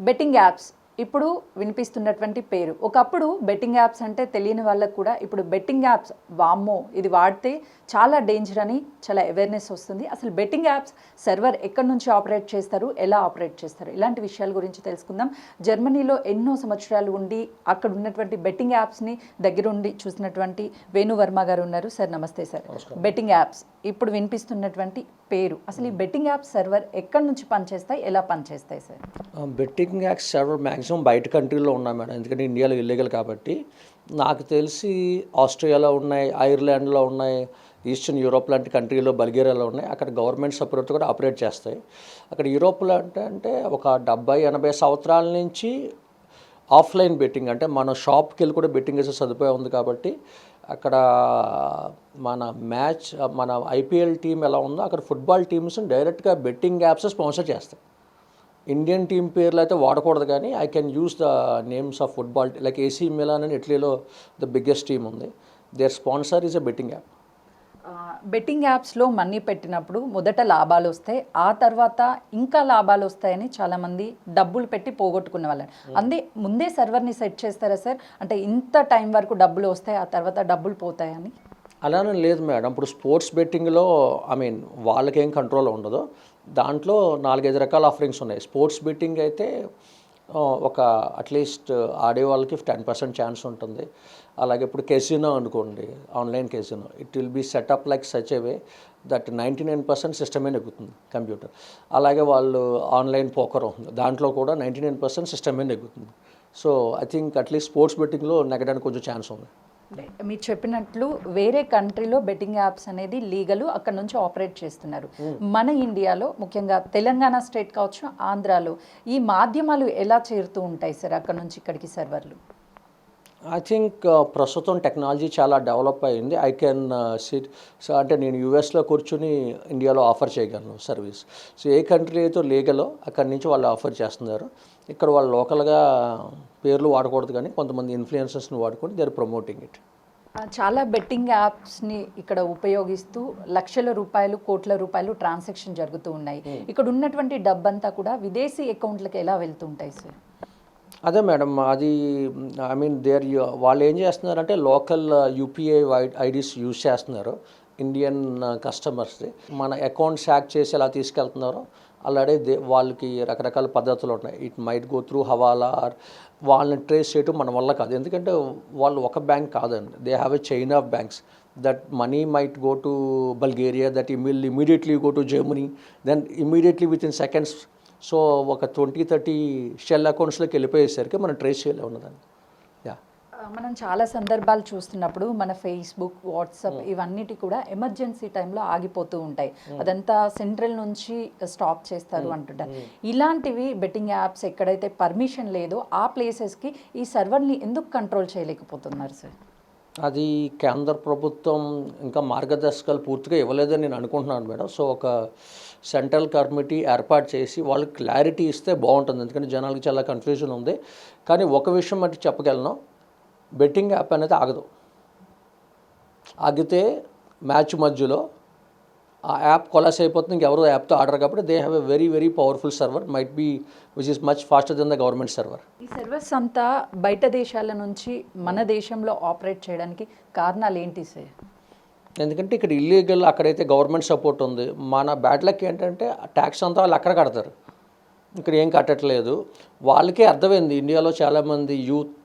Betting apps ఇప్పుడు వినిపిస్తున్నటువంటి పేరు. ఒకప్పుడు బెట్టింగ్ యాప్స్ అంటే తెలియని వాళ్ళకు కూడా ఇప్పుడు బెట్టింగ్ యాప్స్ వామ్మో ఇది వాడితే చాలా డేంజర్ అని చాలా అవేర్నెస్ వస్తుంది. అసలు బెట్టింగ్ యాప్స్ సర్వర్ ఎక్కడి నుంచి ఆపరేట్ చేస్తారు, ఎలా ఆపరేట్ చేస్తారు, ఇలాంటి విషయాల గురించి తెలుసుకుందాం. జర్మనీలో ఎన్నో సంవత్సరాలు ఉండి అక్కడ ఉన్నటువంటి బెట్టింగ్ యాప్స్ని దగ్గరుండి చూసినటువంటి వేణు వర్మ గారు ఉన్నారు. సార్ నమస్తే సార్. బెట్టింగ్ యాప్స్ ఇప్పుడు వినిపిస్తున్నటువంటి పేరు, అసలు ఈ బెట్టింగ్ యాప్ సర్వర్ ఎక్కడి నుంచి పనిచేస్తాయి, ఎలా పనిచేస్తాయి sir? Betting apps server maximum బయట కంట్రీలో ఉన్నాయి మేడం, ఎందుకంటే ఇండియాలో ఇల్లీగల్ కాబట్టి. నాకు తెలిసి ఆస్ట్రేలియాలో ఉన్నాయి, ఐర్లాండ్లో ఉన్నాయి, ఈస్టర్న్ యూరోప్ లాంటి కంట్రీలో బల్గేరియాలో ఉన్నాయి. అక్కడ గవర్నమెంట్ సపోర్ట్ కూడా ఆపరేట్ చేస్తాయి. అక్కడ యూరోప్లో అంటే ఒక 70-80 సంవత్సరాల నుంచి ఆఫ్లైన్ బెట్టింగ్, అంటే మన షాప్కి వెళ్ళి కూడా బెట్టింగ్ వేసే సదుపాయం ఉంది. కాబట్టి అక్కడ మన ఐపీఎల్ టీం ఎలా ఉందో అక్కడ ఫుట్బాల్ టీమ్స్ డైరెక్ట్గా బెట్టింగ్ యాప్స్ స్పాన్సర్ చేస్తాయి. ఇండియన్ టీం పేర్లు అయితే వాడకూడదు, కానీ I can use the names of football like AC Milan అని ఇటలీలో ద బిగ్గెస్ట్ టీమ్ ఉంది. Their sponsor is a betting app. Betting యాప్స్లో మనీ పెట్టినప్పుడు మొదట లాభాలు వస్తాయి, ఆ తర్వాత ఇంకా లాభాలు వస్తాయని చాలామంది డబ్బులు పెట్టి పోగొట్టుకునే వాళ్ళని అందే ముందే సర్వర్ని సెట్ చేస్తారా సార్? అంటే ఇంత టైం వరకు డబ్బులు వస్తాయి, ఆ తర్వాత డబ్బులు పోతాయని? అలానే లేదు మేడం. ఇప్పుడు స్పోర్ట్స్ బెట్టింగ్లో వాళ్ళకేం కంట్రోల్ ఉండదు. దాంట్లో 4-5 రకాల ఆఫరింగ్స్ ఉన్నాయి. స్పోర్ట్స్ బెట్టింగ్ అయితే ఒక అట్లీస్ట్ ఆడే వాళ్ళకి 10% ఛాన్స్ ఉంటుంది. అలాగే ఇప్పుడు కెసినో అనుకోండి, online casino, it will be setup like such a way that 99% సిస్టమే నెగ్గుతుంది, కంప్యూటర్. అలాగే వాళ్ళు ఆన్లైన్ పోకర్ ఉంది, దాంట్లో కూడా 99% సిస్టమే నెగ్గుతుంది. So I think at least sports బెట్టింగ్లో నెగ్గడానికి కొంచెం ఛాన్స్ ఉంది. మీరు చెప్పినట్లు వేరే కంట్రీలో బెట్టింగ్ యాప్స్ అనేది లీగల్, అక్కడ నుంచి ఆపరేట్ చేస్తున్నారు. మన ఇండియాలో ముఖ్యంగా తెలంగాణ స్టేట్ కావచ్చు, ఆంధ్రాలో ఈ మాధ్యమాలు ఎలా చేరుతూ ఉంటాయి సార్ అక్కడ నుంచి ఇక్కడికి సర్వర్లు? ఐ థింక్ ప్రస్తుతం టెక్నాలజీ చాలా డెవలప్ అయింది. ఐ కెన్ సిట్, సో అంటే నేను యూఎస్లో కూర్చుని ఇండియాలో ఆఫర్ చేయగలను సర్వీస్. సో ఏ కంట్రీ అయితే లీగలో అక్కడి నుంచి వాళ్ళు ఆఫర్ చేస్తున్నారు. ఇక్కడ వాళ్ళు లోకల్గా పేర్లు వాడకూడదు, కానీ కొంతమంది ఇన్ఫ్లుయెన్సర్స్ని వాడుకొని దే ఆర్ ప్రమోటింగ్ ఇట్. చాలా బెట్టింగ్ యాప్స్ని ఇక్కడ ఉపయోగిస్తూ లక్షల రూపాయలు, కోట్ల రూపాయలు ట్రాన్సాక్షన్ జరుగుతూ ఉన్నాయి. ఇక్కడ ఉన్నటువంటి డబ్బంతా కూడా విదేశీ అకౌంట్లకు ఎలా వెళ్తుంటాయి సార్? అదే మేడం, అది వాళ్ళు ఏం చేస్తున్నారంటే లోకల్ యూపీఐ ఐడీస్ యూజ్ చేస్తున్నారు ఇండియన్ కస్టమర్స్ది. మన అకౌంట్స్ హ్యాక్ చేసి ఎలా తీసుకెళ్తున్నారో అలాగే వాళ్ళకి రకరకాల పద్ధతులు ఉన్నాయి. It might go through hawala, or వాళ్ళని ట్రేస్ చేయడం మన వల్ల కాదు, ఎందుకంటే వాళ్ళు ఒక బ్యాంక్ కాదండి. They have a chain of banks. That money might go to Bulgaria, that immediately go to Germany, then immediately within seconds. So ఒక 20-30 షెల్ అకౌంట్స్లోకి వెళ్ళిపోయేసరికి మనం ట్రేస్ చేయలే ఉన్నదాన్ని. మనం చాలా సందర్భాలు చూస్తున్నప్పుడు మన ఫేస్బుక్, వాట్సాప్ ఇవన్నిటి కూడా ఎమర్జెన్సీ టైంలో ఆగిపోతూ ఉంటాయి. అదంతా సెంట్రల్ నుంచి స్టాప్ చేస్తారు అంటుంటారు. ఇలాంటివి బెట్టింగ్ యాప్స్ ఎక్కడైతే పర్మిషన్ లేదో ఆ ప్లేసెస్కి ఈ సర్వర్ని ఎందుకు కంట్రోల్ చేయలేకపోతున్నారు సార్? అది కేంద్ర ప్రభుత్వం ఇంకా మార్గదర్శకాలు పూర్తిగా ఇవ్వలేదని నేను అనుకుంటున్నాను మేడం. సో ఒక సెంట్రల్ కమిటీ ఏర్పాటు చేసి వాళ్ళకి క్లారిటీ ఇస్తే బాగుంటుంది, ఎందుకంటే జనాలకి చాలా కన్ఫ్యూజన్ ఉంది. కానీ ఒక విషయం అంటే చెప్పగలను, బెట్టింగ్ యాప్ అనేది ఆగదు. ఆగితే మ్యాచ్ మధ్యలో ఆ యాప్ కొలాస్ అయిపోతుంది, ఇంకెవరో యాప్తో ఆడరు. కాబట్టి they have a very very powerful server, might be which is much faster than the government server. ఈ సర్వర్స్ అంతా బయట దేశాల నుంచి మన దేశంలో ఆపరేట్ చేయడానికి కారణాలు ఏంటి సార్? ఎందుకంటే ఇక్కడ ఇల్లీగల్, అక్కడైతే గవర్నమెంట్ సపోర్ట్ ఉంది. మన బ్యాడ్ లక్ ఏంటంటే ట్యాక్స్ అంతా వాళ్ళు అక్కడ కడతారు, ఇక్కడ ఏం కట్టట్లేదు. వాళ్ళకే అర్థమైంది ఇండియాలో చాలామంది యూత్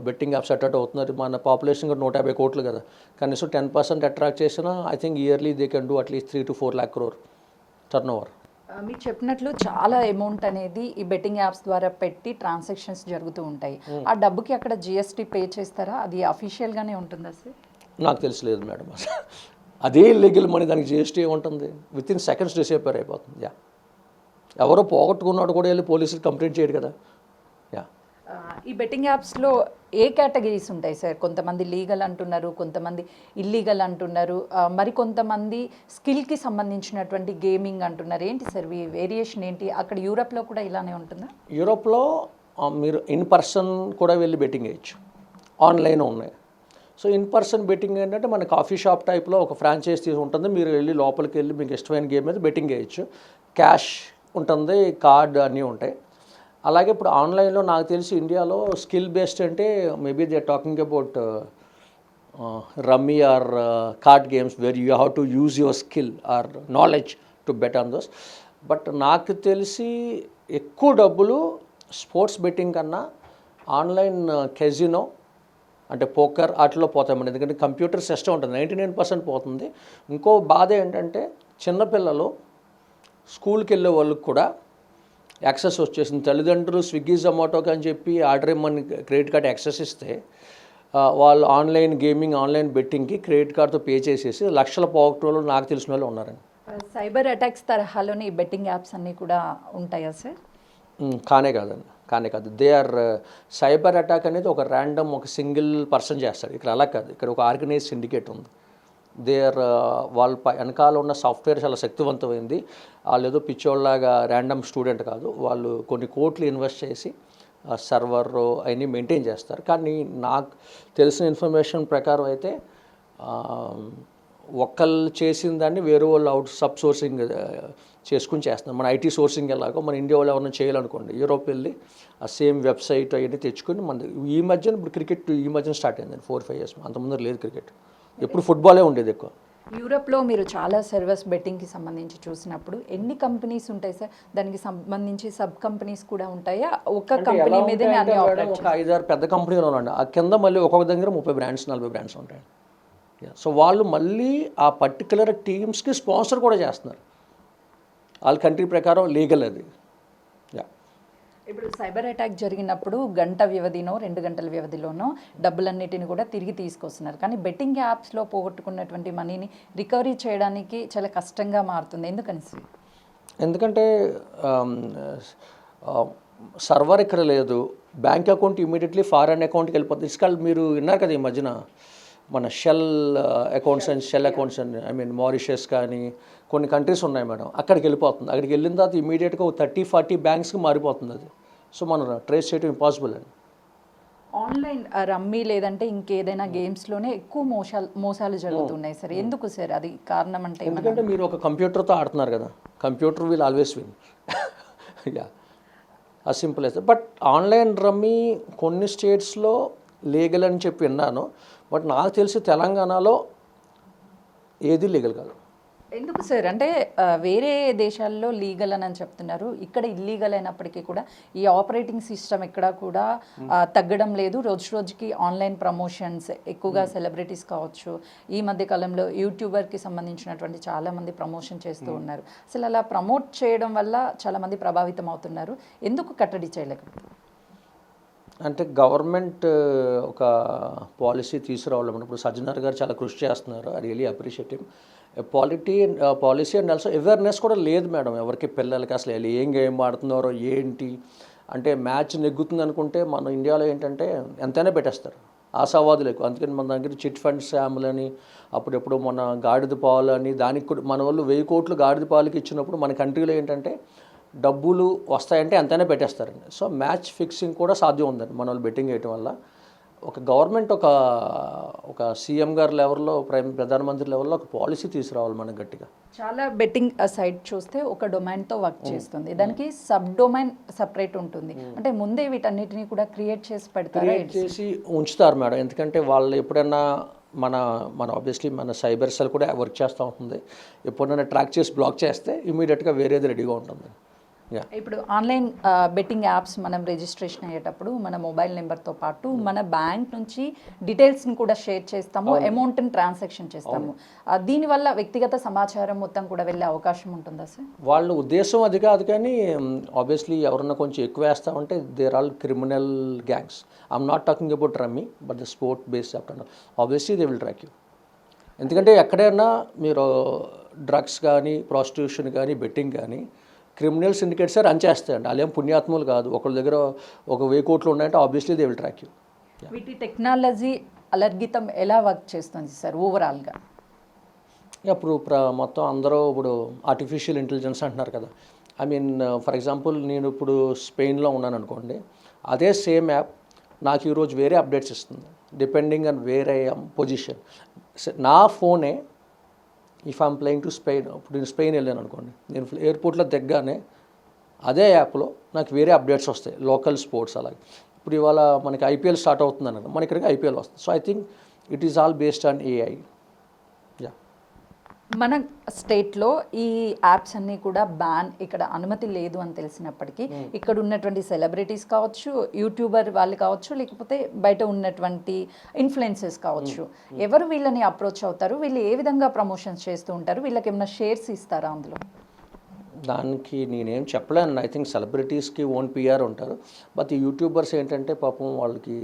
బెట్టింగ్ యాప్స్ అట్రాక్ట్ అవుతున్నారు. మన పాపులేషన్ కూడా 150 కోట్లు కదా, కనీసం 10% అట్రాక్ట్ చేసినా I think yearly they can do at least 3 to 4 lakh crore turn over. మీరు చెప్పినట్లు చాలా అమౌంట్ అనేది ఈ బెట్టింగ్ యాప్స్ ద్వారా పెట్టి ట్రాన్సాక్షన్స్ జరుగుతూ ఉంటాయి. ఆ డబ్బుకి అక్కడ జిఎస్టీ పే చేస్తారా? అది అఫీషియల్గానే ఉంటుందా సార్? నాకు తెలియలేదు మేడం. అదే లీగల్ మనీ, దానికి జిఎస్టీ ఏముంటుంది? విత్ ఇన్ సెకండ్స్ డిసేపర్ అయిపోతుంది. ఎవరో పోగొట్టుకున్నాడు కూడా వెళ్ళి పోలీసులు కంప్లైంట్ చేయడు కదా. ఈ బెట్టింగ్ యాప్స్లో ఏ కేటగిరీస్ ఉంటాయి సార్? కొంతమంది లీగల్ అంటున్నారు, కొంతమంది ఇల్లీగల్ అంటున్నారు, మరి కొంతమంది స్కిల్కి సంబంధించినటువంటి గేమింగ్ అంటున్నారు. ఏంటి సార్ ఈ వేరియేషన్ ఏంటి? అక్కడ యూరోప్లో కూడా ఇలానే ఉంటుందా? యూరోప్లో మీరు ఇన్ పర్సన్ కూడా వెళ్ళి బెట్టింగ్ వేయచ్చు, ఆన్లైన్ ఉన్నాయి. సో ఇన్ పర్సన్ బెట్టింగ్ ఏంటంటే మన కాఫీ షాప్ టైప్లో ఒక ఫ్రాంచైజ్ తీసి ఉంటుంది. మీరు వెళ్ళి లోపలికి వెళ్ళి మీకు ఇష్టమైన గేమ్ మీద బెట్టింగ్ వేయచ్చు. క్యాష్ ఉంటుంది, కార్డ్ అన్నీ ఉంటాయి. అలాగే ఇప్పుడు ఆన్లైన్లో నాకు తెలిసి ఇండియాలో స్కిల్ బేస్డ్ అంటే maybe they are talking about rummy or card games where you have to use your skill or knowledge to bet on those. But నాకు తెలిసి ఎక్కువ డబ్బులు స్పోర్ట్స్ బెట్టింగ్ కన్నా ఆన్లైన్ కెజినో అంటే పోకర్ వాటిలో పోతామండి. ఎందుకంటే కంప్యూటర్ సిస్టమ్ ఉంటుంది, 99% పోతుంది. ఇంకో బాధ ఏంటంటే చిన్నపిల్లలు స్కూల్కి వెళ్ళే వాళ్ళకి కూడా యాక్సెస్ వచ్చేసింది. తల్లిదండ్రులు స్విగ్గీ జొమాటోకి అని చెప్పి ఆర్డర్ ఇమ్మని క్రెడిట్ కార్డ్ యాక్సెస్ ఇస్తే వాళ్ళు ఆన్లైన్ గేమింగ్ ఆన్లైన్ బెట్టింగ్కి క్రెడిట్ కార్డ్తో పే చేసేసి లక్షల పోగొట్టుకోవడం నాకు తెలిసిన వాళ్ళు ఉన్నారండి. సైబర్ అటాక్స్ తరహాలోని ఈ బెట్టింగ్ యాప్స్ అన్నీ కూడా ఉంటాయా సార్? కానే కాదు. దే ఆర్ సైబర్ అటాక్ అనేది ఒక ర్యాండమ్ ఒక సింగిల్ పర్సన్ చేస్తాడు. ఇక్కడ అలా కాదు, ఇక్కడ ఒక ఆర్గనైజ్ సిండికేట్ ఉంది. దే ఆర్ వాళ్ళ వెనకాల ఉన్న సాఫ్ట్వేర్ చాలా శక్తివంతమైంది. వాళ్ళు ఏదో పిచ్చోళ్ళలాగా ర్యాండమ్ స్టూడెంట్ కాదు, వాళ్ళు కొన్ని కోట్లు ఇన్వెస్ట్ చేసి సర్వర్ అవన్నీ మెయింటైన్ చేస్తారు. కానీ నాకు తెలిసిన ఇన్ఫర్మేషన్ ప్రకారం అయితే ఒక్కళ్ళు చేసిన దాన్ని వేరే వాళ్ళు అవుట్ సబ్ సోర్సింగ్ చేసుకుని చేస్తున్నారు. మన ఐటీ సోర్సింగ్ ఎలాగో మన ఇండియా వాళ్ళు ఎవరైనా చేయాలనుకోండి, యూరోప్ వెళ్ళి ఆ సేమ్ వెబ్సైట్ అవన్నీ తెచ్చుకొని మన ఈ మధ్యన ఇప్పుడు క్రికెట్ ఈ మధ్యన స్టార్ట్ అయింది 4-5 years. అంతకుముందు లేదు క్రికెట్, ఎప్పుడు ఫుట్బాలే ఉండేది ఎక్కువ. యూరోప్లో మీరు చాలా సర్వీస్ బెట్టింగ్కి సంబంధించి చూసినప్పుడు ఎన్ని కంపెనీస్ ఉంటాయి సార్? దానికి సంబంధించి సబ్ కంపెనీస్ కూడా ఉంటాయా? ఒక కంపెనీ మీదనే అన్ని ఆపరేట్ ఒక 5-6 పెద్ద కంపెనీలు ఉండండి, ఆ కింద మళ్ళీ ఒక్కొక్క దగ్గర 30 brands 40 brands ఉంటాయి. సో వాళ్ళు మళ్ళీ ఆ పర్టికులర్ టీమ్స్కి స్పాన్సర్ కూడా చేస్తున్నారు. వాళ్ళ కంట్రీ ప్రకారం లీగల్ అది. ఇప్పుడు సైబర్ అటాక్ జరిగినప్పుడు గంట వ్యవధినో 2 గంటల వ్యవధిలోనో డబ్బులన్నిటిని కూడా తిరిగి తీసుకొస్తున్నారు. కానీ బెట్టింగ్ యాప్స్లో పోగొట్టుకున్నటువంటి మనీని రికవరీ చేయడానికి చాలా కష్టంగా మారుతుంది. ఎందుకని సార్? ఎందుకంటే సర్వర్ ఇక్కడ లేదు, బ్యాంక్ అకౌంట్ ఇమీడియట్లీ ఫారెన్ అకౌంట్కి వెళ్ళిపోతుంది. ఇస్కాల్ మీరు విన్నారు కదా ఈ మధ్యన మన shell accounts and shell accounts and Mauritius కానీ కొన్ని కంట్రీస్ ఉన్నాయి మేడం, అక్కడికి వెళ్ళిపోతుంది. అక్కడికి వెళ్ళిన తర్వాత ఇమీడియట్గా 30-40 బ్యాంక్స్కి మారిపోతుంది అది. సో మనం ట్రేస్ చేయడం ఇంపాసిబుల్ అండి. ఆన్లైన్ రమ్మీ లేదంటే ఇంకేదైనా గేమ్స్లోనే ఎక్కువ మోసాలు జరుగుతున్నాయి సార్. ఎందుకు సార్? అది కారణం అంటే ఎందుకంటే మీరు ఒక కంప్యూటర్తో ఆడుతున్నారు కదా, computer will always win. Yeah, అది సింపుల్ అయితే. బట్ ఆన్లైన్ రమ్మీ కొన్ని స్టేట్స్లో లీగల్ అని చెప్పి విన్నాను. బట్ నాకు తెలిసి తెలంగాణలో ఏది లీగల్ కాదు. ఎందుకు సార్? అంటే వేరే దేశాల్లో లీగల్ అని చెప్తున్నారు, ఇక్కడ ఇల్లీగల్ అయినప్పటికీ కూడా ఈ ఆపరేటింగ్ సిస్టమ్ ఎక్కడా కూడా తగ్గడం లేదు. రోజు రోజుకి ఆన్లైన్ ప్రమోషన్స్ ఎక్కువగా సెలబ్రిటీస్ కావచ్చు, ఈ మధ్య కాలంలో యూట్యూబర్కి సంబంధించినటువంటి చాలామంది ప్రమోషన్ చేస్తూ ఉన్నారు. అసలు అలా ప్రమోట్ చేయడం వల్ల చాలామంది ప్రభావితం అవుతున్నారు. ఎందుకు కట్టడి చేయలేకపోతున్నారు? అంటే గవర్నమెంట్ ఒక పాలసీ తీసుకురావాలి. ఇప్పుడు సజ్జనర్ గారు చాలా కృషి చేస్తున్నారు, I really appreciate him. Policy and also awareness కూడా లేదు మేడం ఎవరికి, పిల్లలకి అసలు ఏం గేమ్ ఆడుతున్నారో ఏంటి. అంటే మ్యాచ్ నెగ్గుతుంది అనుకుంటే మన ఇండియాలో ఏంటంటే ఎంతైనా పెట్టేస్తారు, ఆశావాదులు ఎక్కువ. అందుకని మన దగ్గర చిట్ ఫండ్ స్కామ్లని, అప్పుడెప్పుడు మన గాడిద పాలు అని, దానికి కూడా మన వాళ్ళు 1000 కోట్లు గాడిద పాలకి ఇచ్చినప్పుడు మన కంట్రీలో ఏంటంటే డబ్బులు వస్తాయంటే ఎంతైనా పెట్టేస్తారండి. సో మ్యాచ్ ఫిక్సింగ్ కూడా సాధ్యం ఉందండి మన వాళ్ళు బెట్టింగ్ వేయటం వల్ల. ఒక గవర్నమెంట్ ఒక సీఎం గారి లెవెల్లో, ప్రధానమంత్రి లెవెల్లో ఒక పాలసీ తీసుకురావాలి మనకు గట్టిగా. చాలా బెట్టింగ్ సైట్ చూస్తే ఒక డొమైన్తో వర్క్ చేస్తుంది, దానికి సబ్ డొమైన్ సపరేట్ ఉంటుంది. అంటే ముందే వీటన్నిటిని కూడా క్రియేట్ చేసి పెడతారు, చేసి ఉంచుతారు మేడం. ఎందుకంటే వాళ్ళు ఎప్పుడైనా మన ఆబ్వియస్లీ మన సైబర్ సెల్ కూడా వర్క్ చేస్తూ ఉంటుంది. ఎప్పుడైనా ట్రాక్ చేసి బ్లాక్ చేస్తే ఇమీడియట్గా వేరేది రెడీగా ఉంటుంది. ఇప్పుడు ఆన్లైన్ బెట్టింగ్ యాప్స్ మనం రిజిస్ట్రేషన్ అయ్యేటప్పుడు మన మొబైల్ నెంబర్తో పాటు మన బ్యాంక్ నుంచి డీటెయిల్స్ని కూడా షేర్ చేస్తాము, అమౌంట్ని ట్రాన్సాక్షన్ చేస్తాము. దీనివల్ల వ్యక్తిగత సమాచారం మొత్తం కూడా వెళ్ళే అవకాశం ఉంటుందా సార్? వాళ్ళ ఉద్దేశం అది కాదు, కానీ ఆబ్వియస్లీ ఎవరన్నా కొంచెం ఎక్కువ వేస్తామంటే there all criminal gangs. I'm not talking about rummy but the sport based అప్పుడు obviously they will track you. ఎందుకంటే ఎక్కడైనా మీరు డ్రగ్స్ కానీ, ప్రాస్టిట్యూషన్ కానీ, బెట్టింగ్ కానీ క్రిమినల్ సిండికేట్స్ రన్ చేస్తాయండి. వాళ్ళు ఏం పుణ్యాత్ములు కాదు. ఒకళ్ళ దగ్గర 1000 కోట్లు ఉన్నాయంటే obviously they will track you. వీటి టెక్నాలజీ అలర్గితం ఎలా వర్క్ చేస్తుంది సార్ ఓవరాల్గా? ఇప్పుడు మొత్తం అందరూ ఇప్పుడు ఆర్టిఫిషియల్ ఇంటెలిజెన్స్ అంటున్నారు కదా. ఐ మీన్ ఫర్ ఎగ్జాంపుల్ నేను ఇప్పుడు స్పెయిన్లో ఉన్నాను అనుకోండి, అదే సేమ్ యాప్ నాకు ఈరోజు వేరే అప్డేట్స్ ఇస్తుంది depending on where I am position. నా ఫోనే if I'm playing to Spain, ఇప్పుడు నేను స్పెయిన్ వెళ్ళాను అనుకోండి, నేను ఎయిర్పోర్ట్లో దిగ్గానే అదే యాప్లో నాకు వేరే అప్డేట్స్ వస్తాయి, లోకల్ స్పోర్ట్స్ అలాగే. ఇప్పుడు ఇవాళ మనకి ఐపీఎల్ స్టార్ట్ అవుతుంది అన్నారు, మన ఇక్కడికి ఐపీఎల్ వస్తుంది. So I think it is all based on AI. Yeah, మన స్టేట్లో ఈ యాప్స్ అన్నీ కూడా బ్యాన్, ఇక్కడ అనుమతి లేదు అని తెలిసినప్పటికీ ఇక్కడ ఉన్నటువంటి సెలబ్రిటీస్ కావచ్చు, యూట్యూబర్ వాళ్ళు కావచ్చు, లేకపోతే బయట ఉన్నటువంటి ఇన్ఫ్లుయెన్సర్స్ కావచ్చు, ఎవరు వీళ్ళని అప్రోచ్ అవుతారు, వీళ్ళు ఏ విధంగా ప్రమోషన్స్ చేస్తూ ఉంటారు, వీళ్ళకి ఏమైనా షేర్స్ ఇస్తారా అందులో? దానికి నేనేం చెప్పలేను. ఐ థింక్ సెలబ్రిటీస్కి ఓన్ పిఆర్ ఉంటారు. బట్ ఈ యూట్యూబర్స్ ఏంటంటే పాపం వాళ్ళకి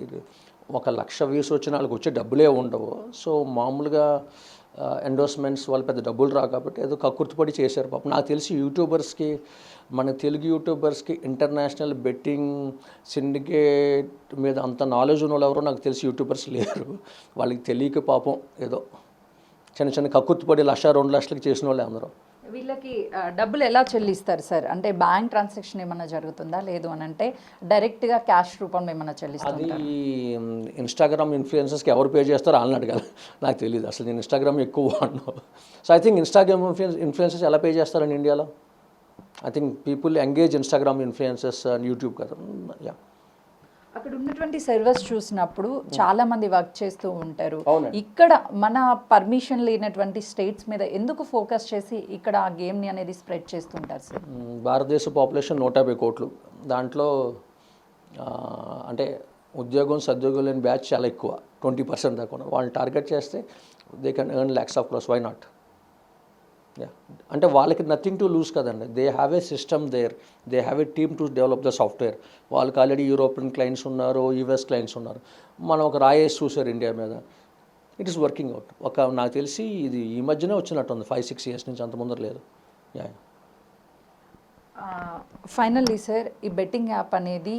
1,00,000 వ్యూస్ వచ్చిన వాళ్ళకి వచ్చే డబ్బులే ఉండవు. సో మామూలుగా ఎండోర్స్మెంట్స్ వాళ్ళు పెద్ద డబ్బులు రావు కాబట్టి ఏదో కక్కుర్తిపడి చేశారు పాపం. నాకు తెలిసి యూట్యూబర్స్కి, మన తెలుగు యూట్యూబర్స్కి ఇంటర్నేషనల్ బెట్టింగ్ సిండికేట్ మీద అంత నాలెడ్జ్ ఉన్న వాళ్ళు ఎవరో నాకు తెలిసి యూట్యూబర్స్ లేరు. వాళ్ళకి తెలియక పాపం ఏదో చిన్న చిన్న కక్కుర్తిపడి 1,00,000 2,00,000కి చేసిన వాళ్ళే అందరూ. వీళ్ళకి డబ్బులు ఎలా చెల్లిస్తారు సార్? అంటే బ్యాంక్ ట్రాన్సాక్షన్ ఏమన్నా జరుగుతుందా, లేదు అని అంటే డైరెక్ట్గా క్యాష్ రూపంలో ఏమన్నా చెల్లిస్తారు? అది ఇన్స్టాగ్రామ్ ఇన్ఫ్లుయెన్సర్స్కి ఎవరు పే చేస్తారో వాళ్ళని అడగాలి, నాకు తెలియదు. అసలు నేను ఇన్స్టాగ్రామ్ ఎక్కువ వాడినా. So I think Instagram influencers ఎలా పే చేస్తారని ఇండియాలో? I think people engage Instagram influencers and YouTube కదా. యా, అక్కడ ఉన్నటువంటి సర్వర్స్ చూసినప్పుడు చాలా మంది వర్క్ చేస్తూ ఉంటారు. అవునండి. ఇక్కడ మన పర్మిషన్ లేనటువంటి స్టేట్స్ మీద ఎందుకు ఫోకస్ చేసి ఇక్కడ ఆ గేమ్ని అనేది స్ప్రెడ్ చేస్తుంటారు సార్? భారతదేశ పాపులేషన్ 150 కోట్లు. దాంట్లో అంటే ఉద్యోగం సద్యోగం లేని బ్యాచ్ చాలా ఎక్కువ, 20% దాకా ఉన్నారు. వాళ్ళని టార్గెట్ చేస్తే they can earn lakhs of crores. Why not? Yeah, అంటే వాళ్ళకి నథింగ్ టు లూజ్ కదండి. They have a system there, they have a team to develop the software. వాళ్ళకి ఆల్రెడీ యూరోపియన్ క్లయింట్స్ ఉన్నారు, యూఎస్ క్లయింట్స్ ఉన్నారు. మనం ఒక రాయేసి చూసారు ఇండియా మీద. It is working out. నాకు తెలిసి ఇది ఈ మధ్యనే వచ్చినట్టుంది, 5-6 years నుంచి, అంత ముందర లేదు. యా, ఫైనల్లీ సార్, ఈ బెట్టింగ్ యాప్ అనేది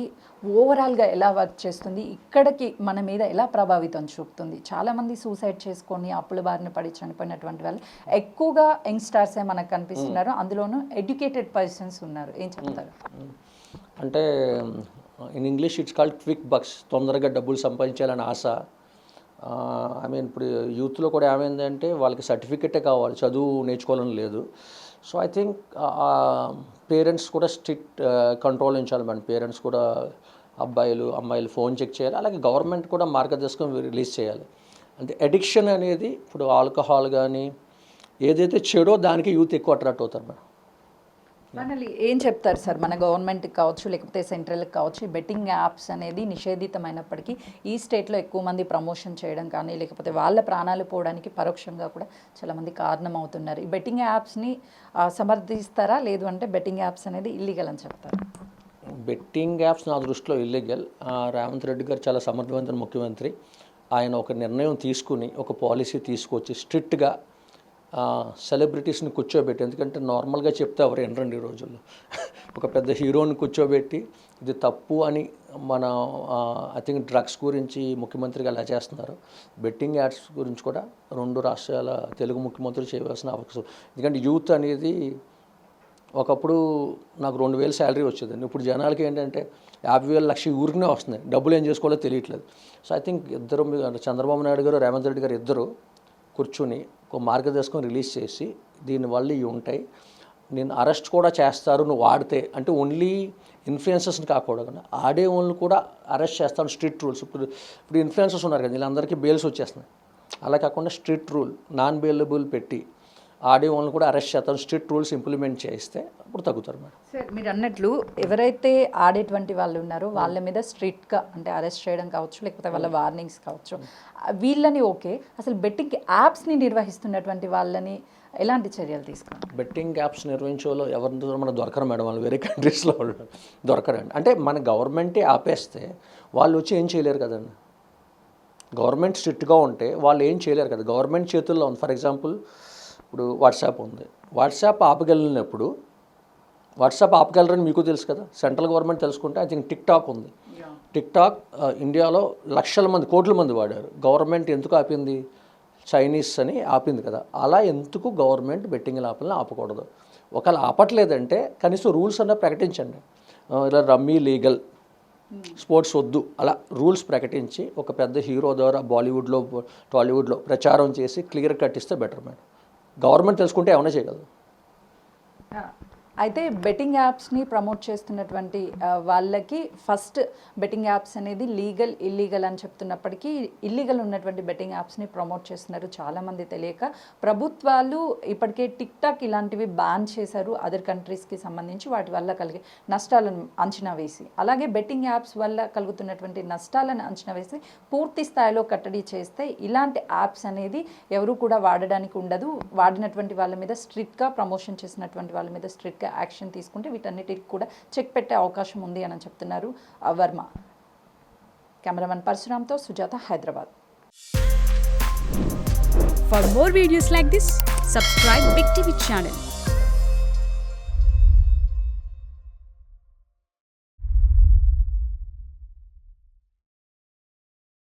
ఓవరాల్గా ఎలా వర్క్ చేస్తుంది, ఇక్కడికి మన మీద ఎలా ప్రభావితం చూపుతుంది? చాలామంది సూసైడ్ చేసుకొని అప్పుల బారిన పడి చనిపోయినటువంటి వాళ్ళు ఎక్కువగా యంగ్స్టార్సే మనకు కనిపిస్తున్నారు, అందులోనూ ఎడ్యుకేటెడ్ పర్సన్స్ ఉన్నారు. ఏం చెప్తారు? అంటే in English it's called quick bucks. తొందరగా డబ్బులు సంపాదించాలని ఆశ. ఐ మీన్ ఇప్పుడు యూత్లో కూడా ఏమైందంటే వాళ్ళకి సర్టిఫికెటే కావాలి, చదువు నేర్చుకోవాలని లేదు. సో ఐ థింక్ పేరెంట్స్ కూడా స్ట్రిక్ట్ కంట్రోల్ ఉంచాలి. మన పేరెంట్స్ కూడా అబ్బాయిలు అమ్మాయిలు ఫోన్ చెక్ చేయాలి. అలాగే గవర్నమెంట్ కూడా మార్గదర్శకం రిలీజ్ చేయాలి. అంటే అడిక్షన్ అనేది ఇప్పుడు ఆల్కహాల్ కానీ ఏదైతే చెడో దానికి యూత్ ఎక్కువ అట్రాక్ట్ అవుతారు మేడం. ఫైనల్లీ ఏం చెప్తారు సార్? మన గవర్నమెంట్కి కావచ్చు, లేకపోతే సెంట్రల్కి కావచ్చు, ఈ బెట్టింగ్ యాప్స్ అనేది నిషేధితమైనప్పటికీ ఈ స్టేట్లో ఎక్కువ మంది ప్రమోషన్ చేయడం కానీ, లేకపోతే వాళ్ళ ప్రాణాలు పోవడానికి పరోక్షంగా కూడా చాలామంది కారణం అవుతున్నారు. ఈ బెట్టింగ్ యాప్స్ని సమర్థిస్తారా, లేదు అంటే బెట్టింగ్ యాప్స్ అనేది ఇల్లీగల్ అని చెప్తారా? బెట్టింగ్ యాప్స్ నా దృష్టిలో ఇల్లీగల్. రేవంత్ రెడ్డి గారు చాలా సమర్థవంతమైన ముఖ్యమంత్రి. ఆయన ఒక నిర్ణయం తీసుకుని ఒక పాలసీ తీసుకొచ్చి స్ట్రిక్ట్గా సెలబ్రిటీస్ని కూర్చోబెట్టి, ఎందుకంటే నార్మల్గా చెప్తే ఎవరు వినరండి ఈ రోజుల్లో. ఒక పెద్ద హీరోని కూర్చోబెట్టి ఇది తప్పు అని మన ఐ థింక్ డ్రగ్స్ గురించి ముఖ్యమంత్రిగా ఎలా చేస్తున్నారు, బెట్టింగ్ యాడ్స్ గురించి కూడా 2 రాష్ట్రాల తెలుగు ముఖ్యమంత్రులు చేయవలసిన అవకాశం. ఎందుకంటే యూత్ అనేది ఒకప్పుడు నాకు 2,000 శాలరీ వచ్చేదండి. ఇప్పుడు జనాలకి ఏంటంటే 50,000 1,00,000 ఊరికనే వస్తున్నాయి, డబ్బులు ఏం చేసుకోవాలో తెలియట్లేదు. సో ఐ థింక్ ఇద్దరు, చంద్రబాబు నాయుడు గారు రేవంత్ రెడ్డి గారు ఇద్దరు కూర్చుని ఒక మార్గదర్శకం రిలీజ్ చేసి దీనివల్ల ఇవి ఉంటాయి, నేను అరెస్ట్ కూడా చేస్తారు నువ్వు ఆడితే, అంటే ఓన్లీ ఇన్ఫ్లుయెన్సర్స్ని కాకూడదు, ఆడే వాళ్ళని కూడా అరెస్ట్ చేస్తాను, స్ట్రిక్ట్ రూల్స్. ఇప్పుడు ఇన్ఫ్లుయెన్సర్స్ ఉన్నారు కదా, వీళ్ళందరికీ బెయిల్స్ వచ్చేస్తున్నాయి. అలా కాకుండా స్ట్రిక్ట్ రూల్, నాన్ బెయిలబుల్ పెట్టి ఆడే వాళ్ళని కూడా అరెస్ట్ చేస్తాను, స్ట్రిక్ట్ రూల్స్ ఇంప్లిమెంట్ చేస్తే అప్పుడు తగ్గుతారు మేడం. సార్, మీరు అన్నట్లు ఎవరైతే ఆడేటువంటి వాళ్ళు ఉన్నారో వాళ్ళ మీద స్ట్రిక్ట్గా అంటే అరెస్ట్ చేయడం కావచ్చు, లేకపోతే వాళ్ళ వార్నింగ్స్ కావచ్చు, వీళ్ళని ఓకే. అసలు బెట్టింగ్ యాప్స్ని నిర్వహిస్తున్నటువంటి వాళ్ళని ఎలాంటి చర్యలు తీసుకోవాలి? బెట్టింగ్ యాప్స్ నిర్వహించేవాళ్ళు ఎవరితో మనకు దొరకరు మేడం, వాళ్ళు వేరే కంట్రీస్లో వాళ్ళు దొరకరండి. అంటే మన గవర్నమెంటే ఆపేస్తే వాళ్ళు వచ్చి ఏం చేయలేరు కదండి. గవర్నమెంట్ స్ట్రిక్ట్గా ఉంటే వాళ్ళు ఏం చేయలేరు కదా, గవర్నమెంట్ చేతుల్లో ఉంది. ఫర్ ఎగ్జాంపుల్ ఇప్పుడు వాట్సాప్ ఉంది, వాట్సాప్ ఆపగలిగినప్పుడు వాట్సాప్ ఆపగలరని మీకు తెలుసు కదా, సెంట్రల్ గవర్నమెంట్ తెలుసుకుంటే ఐ థింక్ టిక్టాక్ ఉంది. టిక్టాక్ ఇండియాలో లక్షల మంది, కోట్ల మంది వాడారు. గవర్నమెంట్ ఎందుకు ఆపింది? చైనీస్ అని ఆపింది కదా. అలా ఎందుకు గవర్నమెంట్ బెట్టింగ్ యాప్లను ఆపకూడదు? ఒకవేళ ఆపట్లేదంటే కనీసం రూల్స్ అన్న ప్రకటించండి. ఇలా రమ్మీ లీగల్, స్పోర్ట్స్ వద్దు, అలా రూల్స్ ప్రకటించి ఒక పెద్ద హీరో ద్వారా బాలీవుడ్లో టాలీవుడ్లో ప్రచారం చేసి క్లియర్ కట్ ఇస్తే బెటర్ మేడం. గవర్నమెంట్ తెలుసుకుంటే ఏమైనా చేయగలదు. అయితే బెట్టింగ్ యాప్స్ని ప్రమోట్ చేస్తున్నటువంటి వాళ్ళకి ఫస్ట్ బెట్టింగ్ యాప్స్ అనేది లీగల్ ఇల్లీగల్ అని చెప్తున్నప్పటికీ ఇల్లీగల్ ఉన్నటువంటి బెట్టింగ్ యాప్స్ని ప్రమోట్ చేస్తున్నారు చాలామంది తెలియక. ప్రభుత్వాలు ఇప్పటికే టిక్ టాక్ ఇలాంటివి బ్యాన్ చేశారు అదర్ కంట్రీస్కి సంబంధించి, వాటి వల్ల కలిగే నష్టాలను అంచనా వేసి, అలాగే బెట్టింగ్ యాప్స్ వల్ల కలుగుతున్నటువంటి నష్టాలను అంచనా వేసి పూర్తి స్థాయిలో కట్టడి చేస్తే ఇలాంటి యాప్స్ అనేది ఎవరు కూడా వాడడానికి ఉండదు. వాడినటువంటి వాళ్ళ మీద స్ట్రిక్ట్గా, ప్రమోషన్ చేసినటువంటి వాళ్ళ మీద స్ట్రిక్ట్గా యాక్షన్ తీసుకుంటే వీటన్నిటికి కూడా చెక్ పెట్టే అవకాశం ఉంది అని చెప్తున్నారు వర్మ. కెమెరామెన్ పరశురామ్తో Sujatha, Hyderabad. For more videos like this, subscribe Big TV channel.